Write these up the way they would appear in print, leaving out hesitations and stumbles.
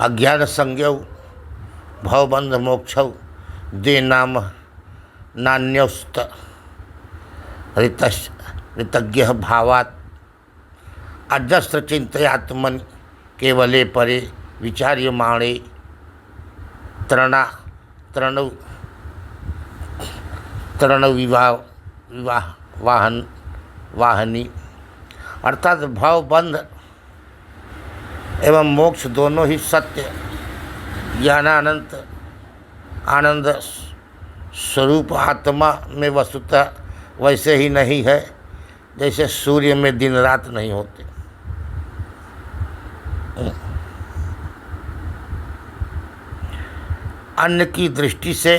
अज्ञान संज्ञौ भवबंध मोक्षौ दे नाम नान्यस्त ऋतज्ञ भावात् अजस्र चिंतयात्मन केवले परे विचार्यमाणे तरण विवाह वाहनी। अर्थात भावबंध एवं मोक्ष दोनों ही सत्य ज्ञानानंत आनंद स्वरूप आत्मा में वस्तुतः वैसे ही नहीं है जैसे सूर्य में दिन रात नहीं होते। अन्य की दृष्टि से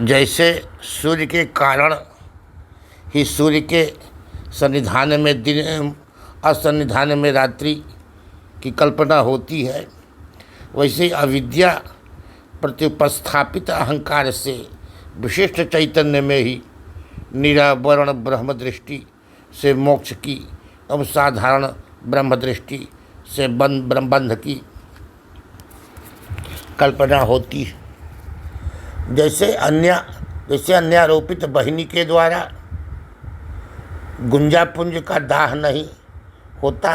जैसे सूर्य के कारण ही सूर्य के सन्निधान में दिन असन्निधान में रात्रि की कल्पना होती है, वैसे अविद्या प्रत्युपस्थापित अहंकार से विशिष्ट चैतन्य में ही निरावरण ब्रह्म दृष्टि से मोक्ष की एवं साधारण ब्रह्म दृष्टि से बंध की कल्पना होती है। जैसे अन्यारोपित बहिनी के द्वारा गुंजापुंज का दाह नहीं होता,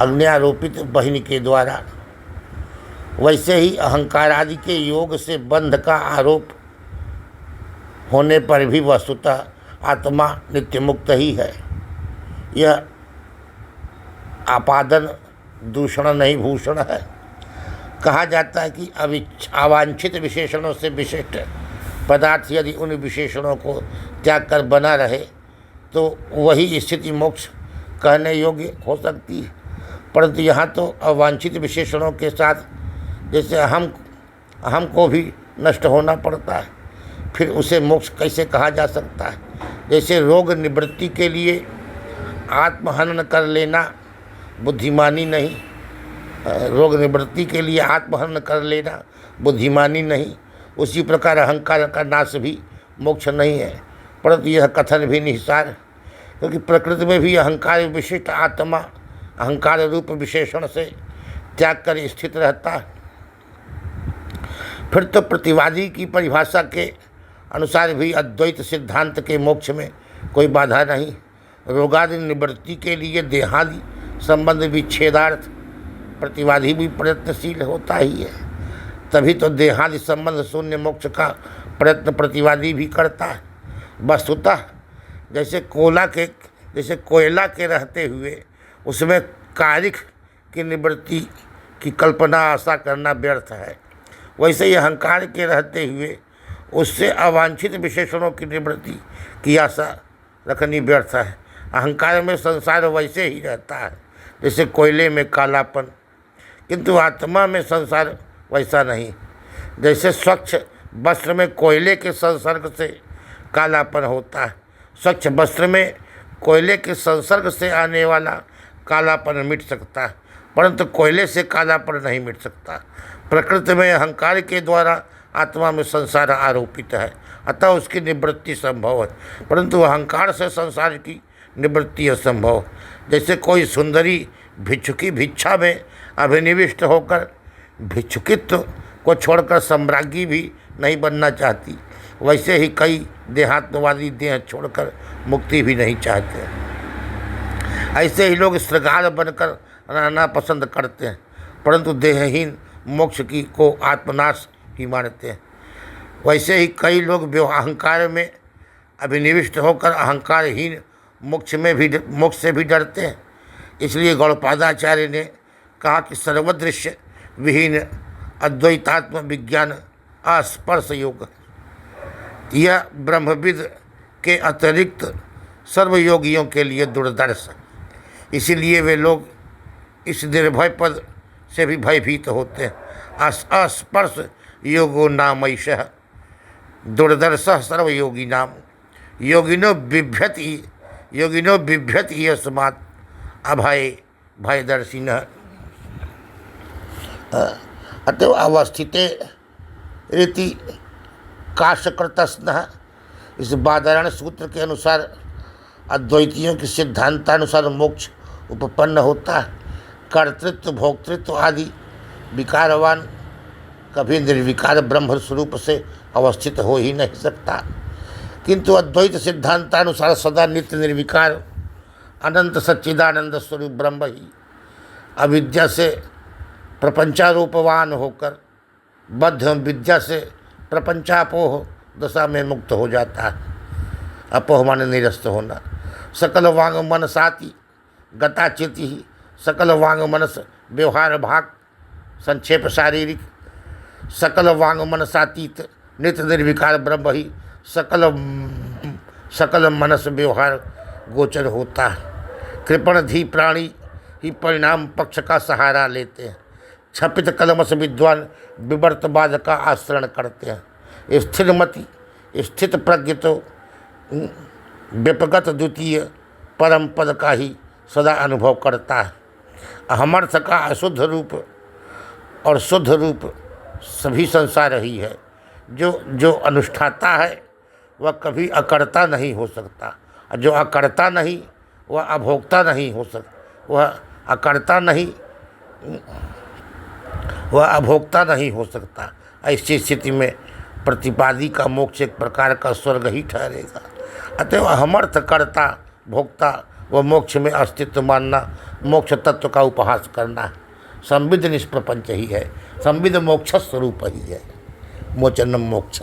अन्यारोपित बहिनी के द्वारा, वैसे ही अहंकार आदि के योग से बंध का आरोप होने पर भी वस्तुतः आत्मा नित्य मुक्त ही है। यह आपादन दूषण नहीं भूषण है। कहा जाता है कि अवांछित विशेषणों से विशिष्ट पदार्थ यदि उन विशेषणों को त्याग कर बना रहे तो वही स्थिति मोक्ष कहने योग्य हो सकती है, परंतु यहाँ तो अवांछित विशेषणों के साथ जैसे हम को भी नष्ट होना पड़ता है, फिर उसे मोक्ष कैसे कहा जा सकता है। जैसे रोग निवृत्ति के लिए आत्महनन कर लेना बुद्धिमानी नहीं, रोग निवृत्ति के लिए आत्महनन कर लेना बुद्धिमानी नहीं, उसी प्रकार अहंकार का नाश भी मोक्ष नहीं है, परंतु यह कथन भी निहितार्थ, क्योंकि प्रकृति में भी अहंकार विशिष्ट आत्मा अहंकार रूप विशेषण से त्याग कर स्थित रहता है। फिर तो प्रतिवादी की परिभाषा के अनुसार भी अद्वैत सिद्धांत के मोक्ष में कोई बाधा नहीं। रोगादि निवृत्ति के लिए देहादि संबंध विच्छेदार्थ प्रतिवादी भी प्रयत्नशील होता ही है, तभी तो देहादि संबंध शून्य मोक्ष का प्रयत्न प्रतिवादी भी करता है। वस्तुतः जैसे कोयला के रहते हुए उसमें कारिख की निवृत्ति की कल्पना आशा करना व्यर्थ है, वैसे ही अहंकार के रहते हुए उससे अवांछित विशेषणों की निवृत्ति की आशा रखनी व्यर्थ है। अहंकार में संसार वैसे ही रहता है जैसे कोयले में कालापन, किंतु आत्मा में संसार वैसा नहीं। जैसे स्वच्छ वस्त्र में कोयले के संसर्ग से कालापन होता है, स्वच्छ वस्त्र में कोयले के संसर्ग से आने वाला कालापन मिट सकता है, परंतु कोयले से कालापन नहीं मिट सकता। प्रकृति में अहंकार के द्वारा आत्मा में संसार आरोपित है, अतः उसकी निवृत्ति संभव है, परंतु अहंकार से संसार की निवृत्ति असंभव। जैसे कोई सुंदरी भिक्षुकी भिक्षा में अभिनिविष्ट होकर भिक्षुकित्व को छोड़कर सम्राज्ञी भी नहीं बनना चाहती, वैसे ही कई देहात्मवादी देह छोड़कर मुक्ति भी नहीं चाहते। ऐसे ही लोग श्रृंगार बनकर रहना पसंद करते हैं, परंतु देहहीन मोक्ष की को आत्मनाश ही मानते हैं। वैसे ही कई लोग अहंकार में अभिनिविष्ट होकर अहंकारहीन मोक्ष से भी डरते हैं। इसलिए गौड़पादाचार्य ने कहा कि सर्वदृश्य विहीन अद्वैतात्म विज्ञान अस्पर्श योग यह ब्रह्मविद के अतिरिक्त सर्वयोगियों के लिए दुर्दर्श, इसीलिए वे लोग इस निर्भय पद से भी भयभीत होते हैं। अस्पर्श योगो नामैषः दुर्दर्श सर्वयोगी नाम योगिनो बिभ्यति यस्मात् अभय भयदर्शिनः। अतः अवस्थिते रीति काशकृतस्नः, इस बादरायण सूत्र के अनुसार अद्वैतियों के सिद्धांतानुसार मोक्ष उपपन्न होता है। कर्तृत्व भोक्तृत्व आदि विकारवान कभी निर्विकार ब्रह्म स्वरूप से अवस्थित हो ही नहीं सकता। किंतु अद्वैत सिद्धांतानुसार सदा नित्य निर्विकार अनंत सच्चिदानंद स्वरूप ब्रह्म ही अविद्या से प्रपंचारूपवान होकर बद्ध विद्या से प्रपंचापोह दशा में मुक्त हो जाता है। अपोह माने निरस्त होना। सकल वांग मन साति गता चिति ही सकल वांग मनस व्यवहार भाग संक्षेप शारीरिक सकल वांग मन सातीत नित्य निर्विकार ब्रह्म ही सकल मनस व्यवहार गोचर होता है। कृपण धी प्राणी ही परिणाम पक्ष का सहारा लेते हैं। छपित कलम से विद्वान विवर्तवाद का आचरण करते हैं। स्थिरमति स्थित प्रज्ञ तो व्यपगत द्वितीय परम पद का ही सदा अनुभव करता है। अहमर्थ का अशुद्ध रूप और शुद्ध रूप सभी संसार ही है। जो अनुष्ठाता है वह कभी अकर्ता नहीं हो सकता, और जो अकर्ता नहीं वह अभोक्ता नहीं हो सकता। वह अकर्ता नहीं वह अभोक्ता नहीं हो सकता। ऐसी स्थिति में प्रतिपादी का मोक्ष एक प्रकार का स्वर्ग ही ठहरेगा। अतएव अहमर्थ कर्ता भोक्ता व मोक्ष में अस्तित्व मानना मोक्ष तत्व का उपहास करना संविद निष्प्रपंच ही है। संविद मोक्ष स्वरूप ही है। मोचनम मोक्ष।